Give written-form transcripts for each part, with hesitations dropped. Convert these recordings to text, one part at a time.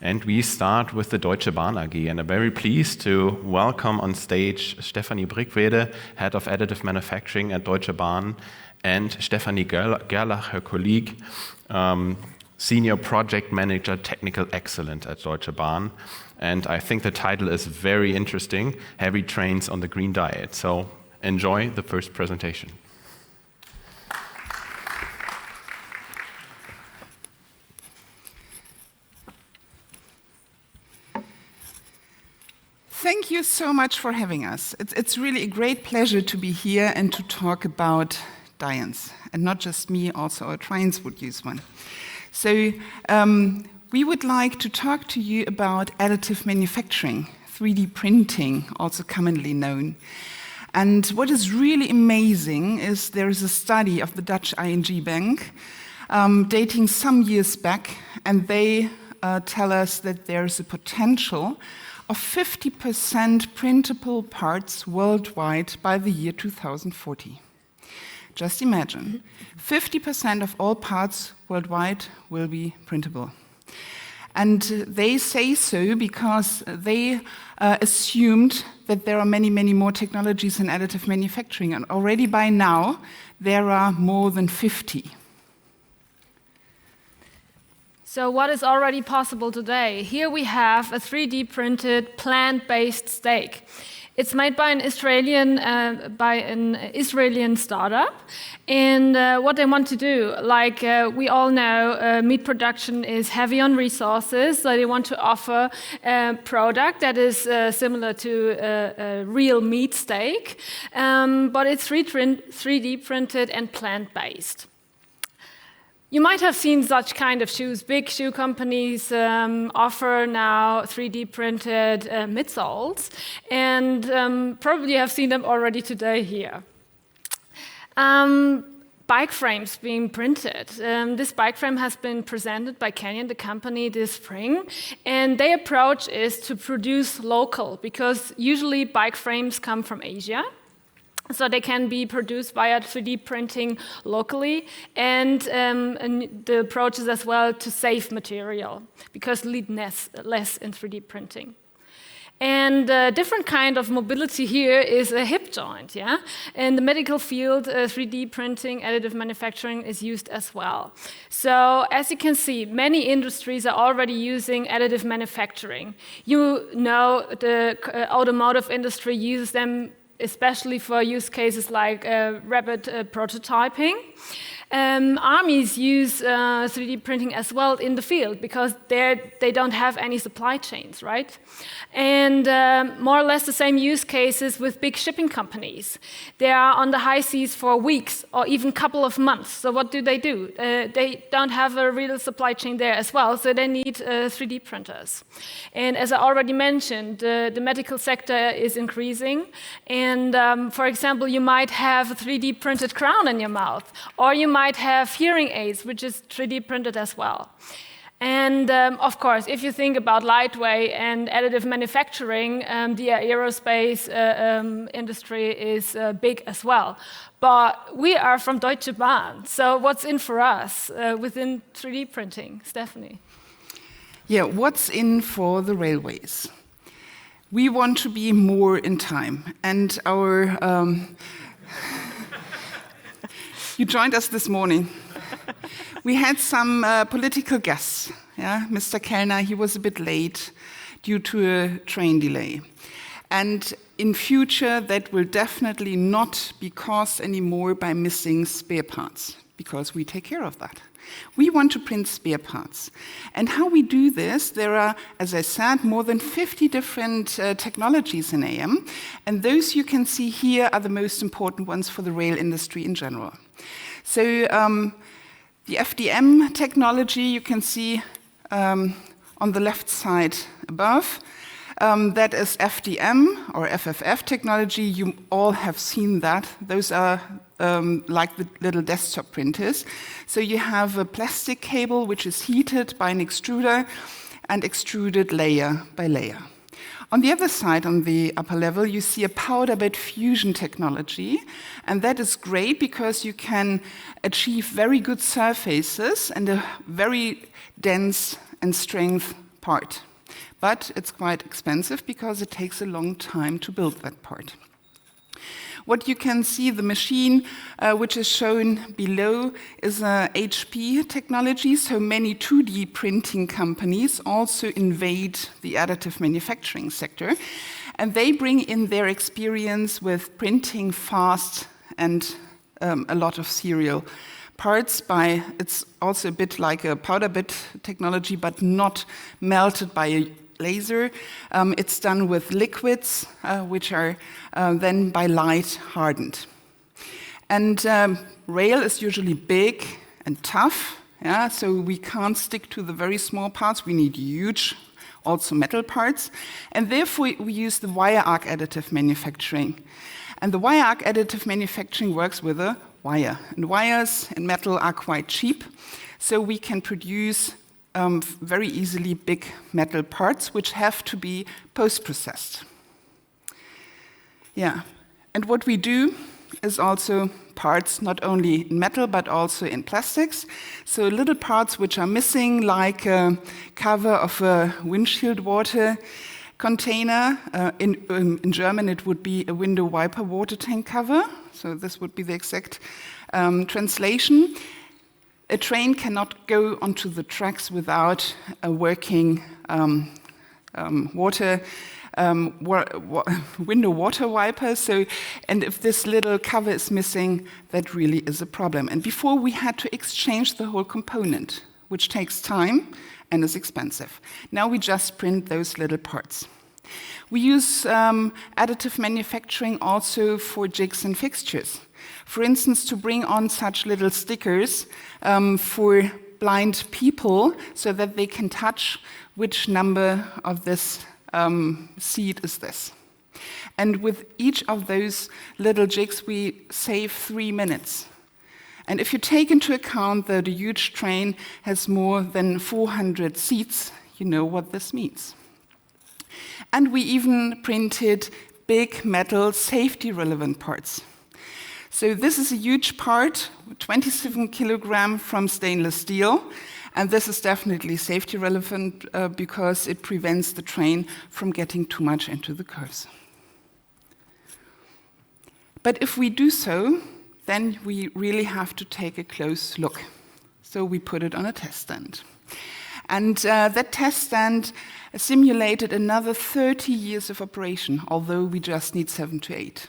And we start with the Deutsche Bahn AG, and I'm very pleased to welcome on stage Stefanie Brickwede, Head of Additive Manufacturing at Deutsche Bahn, and Stefanie Gerlach, her colleague, Senior Project Manager, Technical Excellence at Deutsche Bahn. And I think the title is very interesting, Heavy Trains on the Green Diet. So enjoy the first presentation. Thank you so much for having us. It's really a great pleasure to be here and to talk about dians. And not just me, also our trains would use one. So we would like to talk to you about additive manufacturing, 3D printing, also commonly known. And what is really amazing is there is a study of the Dutch ING Bank dating some years back, and they tell us that there is a potential of 50% printable parts worldwide by the year 2040. Just imagine, 50% of all parts worldwide will be printable. And they say so because they assumed that there are many, many more technologies in additive manufacturing, and already by now there are more than 50. So what is already possible today? Here we have a 3D printed plant-based steak. It's made by an Israeli startup, and what they want to do, like we all know, meat production is heavy on resources, so they want to offer a product that is similar to a real meat steak, but it's 3D printed and plant-based. You might have seen such kind of shoes. Big shoe companies offer now 3D printed midsoles, and probably have seen them already today here. Bike frames being printed. This bike frame has been presented by Canyon, the company, this spring, and their approach is to produce local, because usually bike frames come from Asia. So they can be produced via 3D printing locally, and the approach is as well to save material, because lead less in 3D printing. And a different kind of mobility here is a hip joint, yeah? In the medical field, 3D printing, additive manufacturing is used as well. So as you can see, many industries are already using additive manufacturing. You know, the automotive industry uses them especially for use cases like rapid prototyping. Armies use 3D printing as well in the field, because they don't have any supply chains, right? And more or less the same use cases with big shipping companies. They are on the high seas for weeks or even a couple of months. So what do? They don't have a real supply chain there as well, so they need 3D printers. And as I already mentioned, the medical sector is increasing. And for example, you might have a 3D printed crown in your mouth, or you might have hearing aids, which is 3D printed as well. And of course, if you think about lightweight and additive manufacturing, the aerospace industry is big as well. But we are from Deutsche Bahn, so what's in for us within 3D printing? Stefanie? Yeah, what's in for the railways? We want to be more in time, and our you joined us this morning. We had some political guests. Yeah? Mr. Kellner, he was a bit late due to a train delay. And in future, that will definitely not be caused anymore by missing spare parts, because we take care of that. We want to print spare parts. And how we do this, there are, as I said, more than 50 different technologies in AM. And those you can see here are the most important ones for the rail industry in general. So the FDM technology you can see on the left side above. That is FDM or FFF technology. You all have seen that. Those are like the little desktop printers. So you have a plastic cable which is heated by an extruder and extruded layer by layer. On the other side, on the upper level, you see a powder bed fusion technology, and that is great because you can achieve very good surfaces and a very dense and strength part. But it's quite expensive because it takes a long time to build that part. What you can see, the machine which is shown below is a HP technology, so many 2D printing companies also invade the additive manufacturing sector, and they bring in their experience with printing fast and a lot of serial parts it's also a bit like a powder bed technology, but not melted by a laser. It's done with liquids, which are then by light hardened. And rail is usually big and tough, yeah? So we can't stick to the very small parts. We need huge, also metal parts. And therefore, we use the wire arc additive manufacturing. And the wire arc additive manufacturing works with a wire. And wires and metal are quite cheap, so we can produce very easily big metal parts which have to be post-processed. Yeah, and what we do is also parts not only in metal but also in plastics. So little parts which are missing, like a cover of a windshield water container. In German it would be a window wiper water tank cover. So this would be the exact translation. A train cannot go onto the tracks without a working window water wiper. And if this little cover is missing, that really is a problem. And before we had to exchange the whole component, which takes time and is expensive. Now we just print those little parts. We use additive manufacturing also for jigs and fixtures. For instance, to bring on such little stickers for blind people so that they can touch which number of this seat is this. And with each of those little jigs, we save 3 minutes. And if you take into account that a huge train has more than 400 seats, you know what this means. And we even printed big metal safety-relevant parts. So this is a huge part, 27 kilograms from stainless steel, and this is definitely safety relevant because it prevents the train from getting too much into the curves. But if we do so, then we really have to take a close look. So we put it on a test stand. And that test stand simulated another 30 years of operation, although we just need 7 to 8.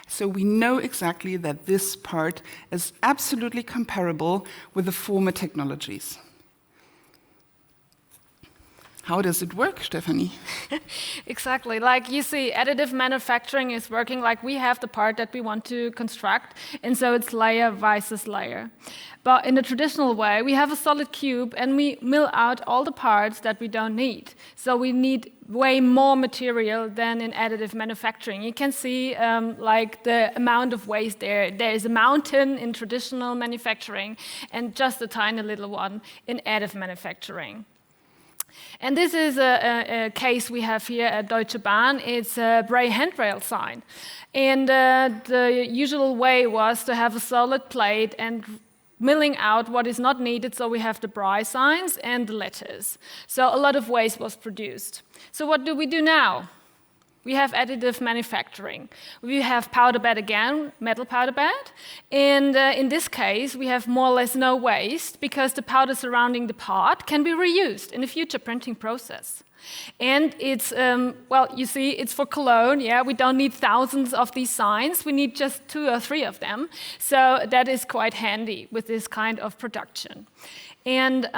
So we know exactly that this part is absolutely comparable with the former technologies. How does it work, Stefanie? Exactly. Like you see, additive manufacturing is working like we have the part that we want to construct, and so it's layer versus layer. But in the traditional way, we have a solid cube, and we mill out all the parts that we don't need. So we need way more material than in additive manufacturing. You can see like the amount of waste there. There is a mountain in traditional manufacturing, and just a tiny little one in additive manufacturing. And this is a case we have here at Deutsche Bahn. It's a braille handrail sign. And the usual way was to have a solid plate and milling out what is not needed, so we have the braille signs and the letters. So a lot of waste was produced. So what do we do now? We have additive manufacturing. We have powder bed again, metal powder bed. And in this case, we have more or less no waste because the powder surrounding the part can be reused in the future printing process. And it's, well, you see, it's for Cologne. Yeah, we don't need thousands of these signs. We need just 2 or 3 of them. So that is quite handy with this kind of production. And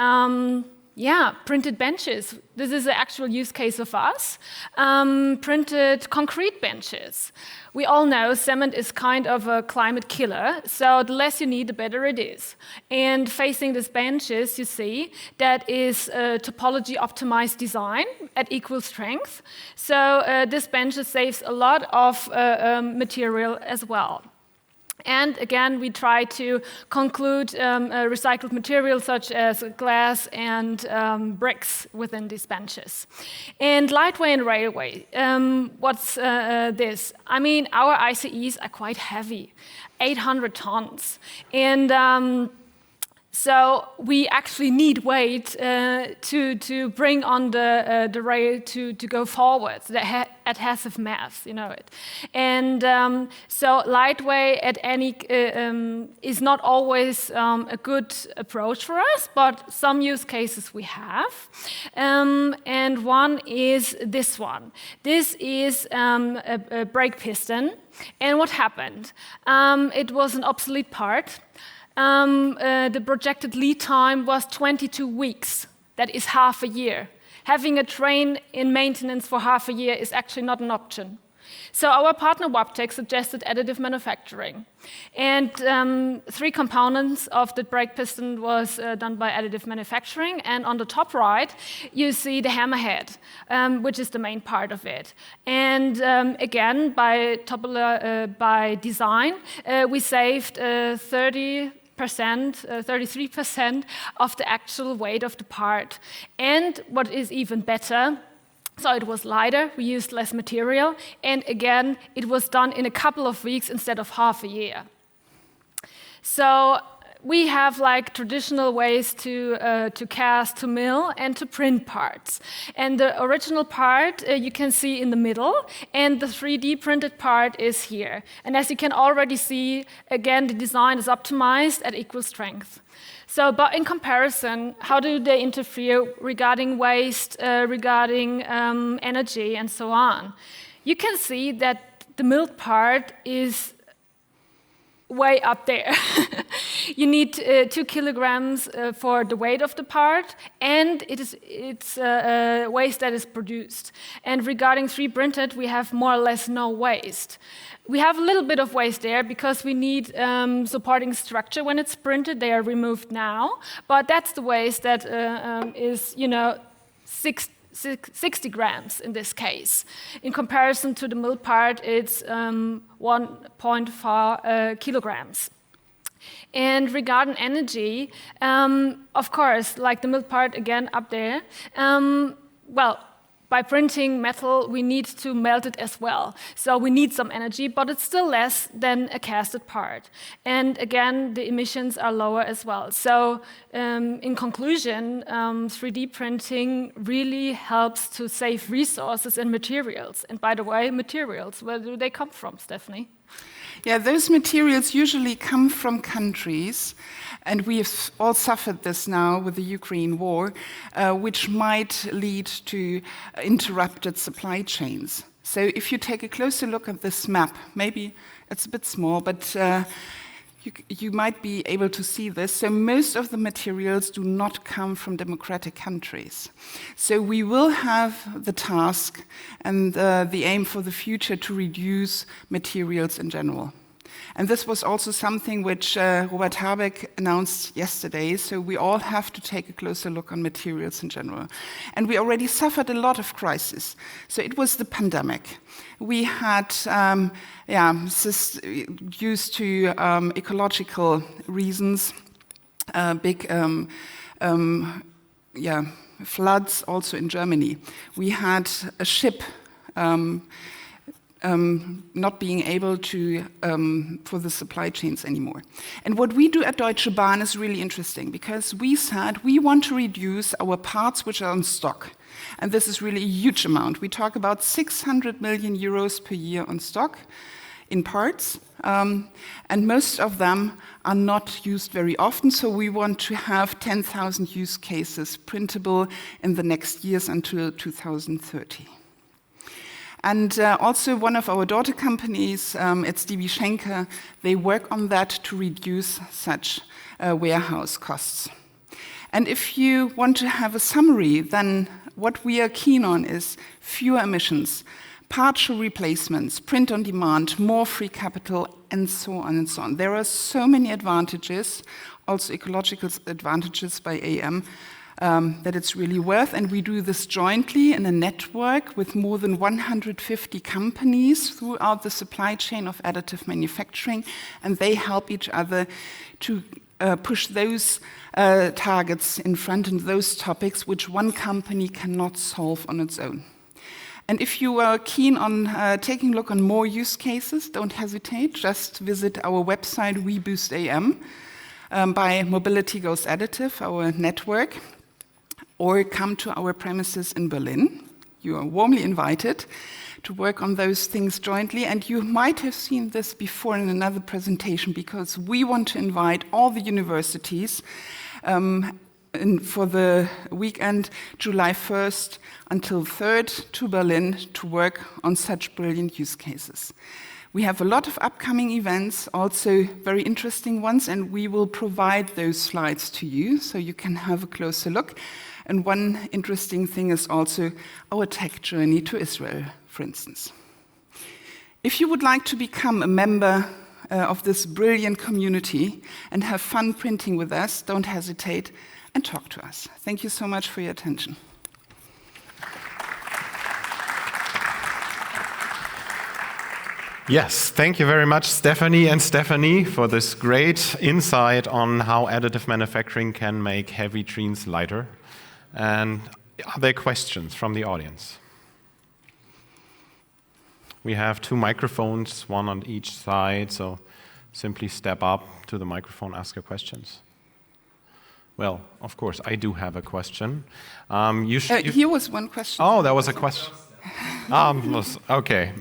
yeah, printed benches. This is the actual use case of us. Printed concrete benches. We all know cement is kind of a climate killer, so the less you need, the better it is. And facing these benches, you see, that is a topology optimized design at equal strength. So this bench saves a lot of material as well. And again, we try to conclude recycled materials such as glass and bricks within these benches. And lightweight and railway, what's this? I mean, our ICEs are quite heavy, 800 tons. And So we actually need weight to bring on the rail to go forward. The adhesive mass, you know it. And so lightweight at any is not always a good approach for us, but some use cases we have. And one is this one. This is a brake piston. And what happened? It was an obsolete part. The projected lead time was 22 weeks. That is half a year. Having a train in maintenance for half a year is actually not an option. So our partner Wabtec suggested additive manufacturing. And 3 components of the brake piston was done by additive manufacturing. And on the top right, you see the hammerhead, which is the main part of it. And again, by design, we saved 33% of the actual weight of the part. And what is even better, so it was lighter, we used less material, and again, it was done in a couple of weeks instead of half a year. So we have like traditional ways to cast, to mill, and to print parts. And the original part you can see in the middle, and the 3D printed part is here. And as you can already see, again, the design is optimized at equal strength. So, but in comparison, how do they interfere regarding waste, regarding energy, and so on? You can see that the milled part is way up there. You need 2 kilograms for the weight of the part, and it's waste that is produced. And regarding 3D printed, we have more or less no waste. We have a little bit of waste there because we need supporting structure when it's printed. They are removed now, but that's the waste that is, 60 grams in this case. In comparison to the milled part, it's 1.4 kilograms. And regarding energy, of course, like the milled part again up there, by printing metal, we need to melt it as well. So we need some energy, but it's still less than a casted part. And again, the emissions are lower as well. So in conclusion, 3D printing really helps to save resources and materials. And by the way, materials, where do they come from, Stefanie? Yeah, those materials usually come from countries, and we have all suffered this now with the Ukraine war, which might lead to interrupted supply chains. So if you take a closer look at this map, maybe it's a bit small, but you might be able to see this. So most of the materials do not come from democratic countries. So we will have the task and the aim for the future to reduce materials in general. And this was also something which Robert Habeck announced yesterday, so we all have to take a closer look on materials in general. And we already suffered a lot of crises. So it was the pandemic. We had, due to ecological reasons, big floods also in Germany. We had a ship not being able to, for the supply chains anymore. And what we do at Deutsche Bahn is really interesting because we said we want to reduce our parts which are on stock. And this is really a huge amount. We talk about 600 million euros per year on stock in parts. And most of them are not used very often, so we want to have 10,000 use cases printable in the next years until 2030. And also one of our daughter companies, it's DB Schenker, they work on that to reduce such warehouse costs. And if you want to have a summary, then what we are keen on is fewer emissions, partial replacements, print on demand, more free capital, and so on and so on. There are so many advantages, also ecological advantages by AM, that it's really worth, and we do this jointly in a network with more than 150 companies throughout the supply chain of additive manufacturing, and they help each other to push those targets in front and those topics which one company cannot solve on its own. And if you are keen on taking a look on more use cases, don't hesitate, just visit our website, WeBoostAM. by Mobility Goes Additive, our network, or come to our premises in Berlin. You are warmly invited to work on those things jointly, and you might have seen this before in another presentation, because we want to invite all the universities for the weekend, July 1st until 3rd, to Berlin to work on such brilliant use cases. We have a lot of upcoming events, also very interesting ones, and we will provide those slides to you so you can have a closer look. And one interesting thing is also our tech journey to Israel, for instance. If you would like to become a member of this brilliant community and have fun printing with us, don't hesitate and talk to us. Thank you so much for your attention. Yes, thank you very much, Stefanie and Stefanie, for this great insight on how additive manufacturing can make heavy trains lighter. And are there questions from the audience? We have 2 microphones, one on each side, so simply step up to the microphone, ask your questions. Well, of course, I do have a question. Here was one question. Oh, there was a question. Okay.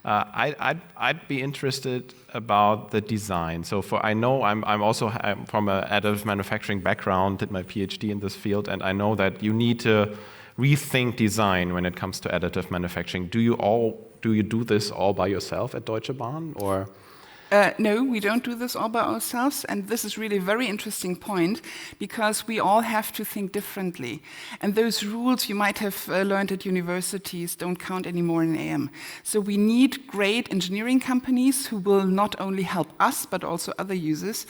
I'd be interested about the design. So I know I'm also from an additive manufacturing background, did my PhD in this field, and I know that you need to rethink design when it comes to additive manufacturing. Do you do this all by yourself at Deutsche Bahn, or? No, we don't do this all by ourselves, and this is really a very interesting point, because we all have to think differently. And those rules you might have learned at universities don't count anymore in AM. So we need great engineering companies who will not only help us, but also other users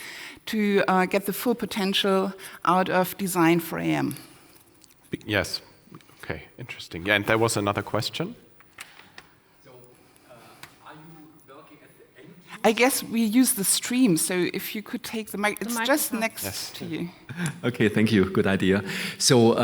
to get the full potential out of design for AM. Yes. Okay, interesting. Yeah, and there was another question. I guess we use the stream, so if you could take the mic, it's just next to you. Okay, thank you. Good idea. So,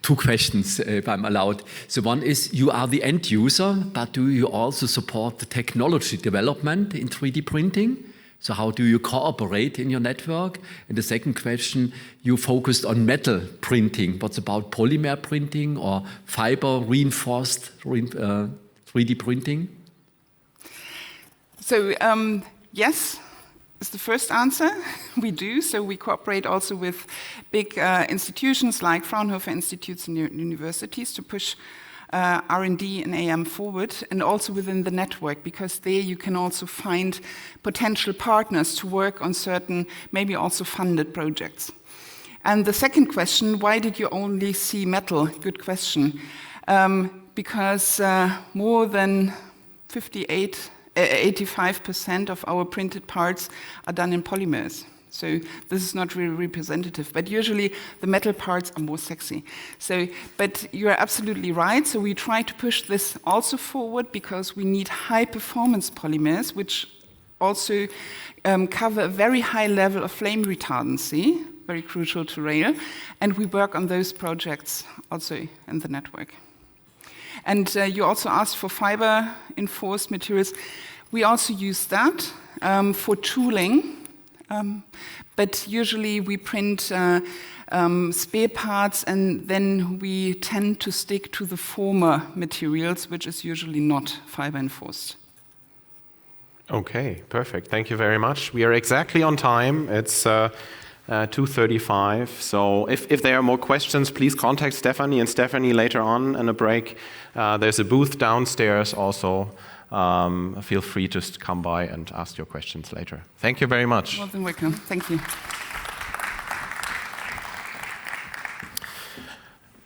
2 questions, if I'm allowed. So one is, you are the end user, but do you also support the technology development in 3D printing? So how do you cooperate in your network? And the second question, you focused on metal printing. What's about polymer printing or fiber reinforced 3D printing? So yes, is the first answer. We do. So we cooperate also with big institutions like Fraunhofer Institutes and universities to push R&D and AM forward, and also within the network, because there you can also find potential partners to work on certain, maybe also funded projects. And the second question, why did you only see metal? Good question. Because more than 85% of our printed parts are done in polymers. So this is not really representative, but usually the metal parts are more sexy. So, but you're absolutely right. So we try to push this also forward, because we need high performance polymers, which also cover a very high level of flame retardancy, very crucial to rail. And we work on those projects also in the network. And you also asked for fiber-enforced materials. We also use that for tooling, but usually we print spare parts, and then we tend to stick to the former materials, which is usually not fiber-enforced. Okay, perfect. Thank you very much. We are exactly on time. It's 2:35. So if there are more questions, please contact Stefanie and Stefanie later on in a break. There's a booth downstairs also. Feel free to come by and ask your questions later. Thank you very much. More than welcome. Thank you.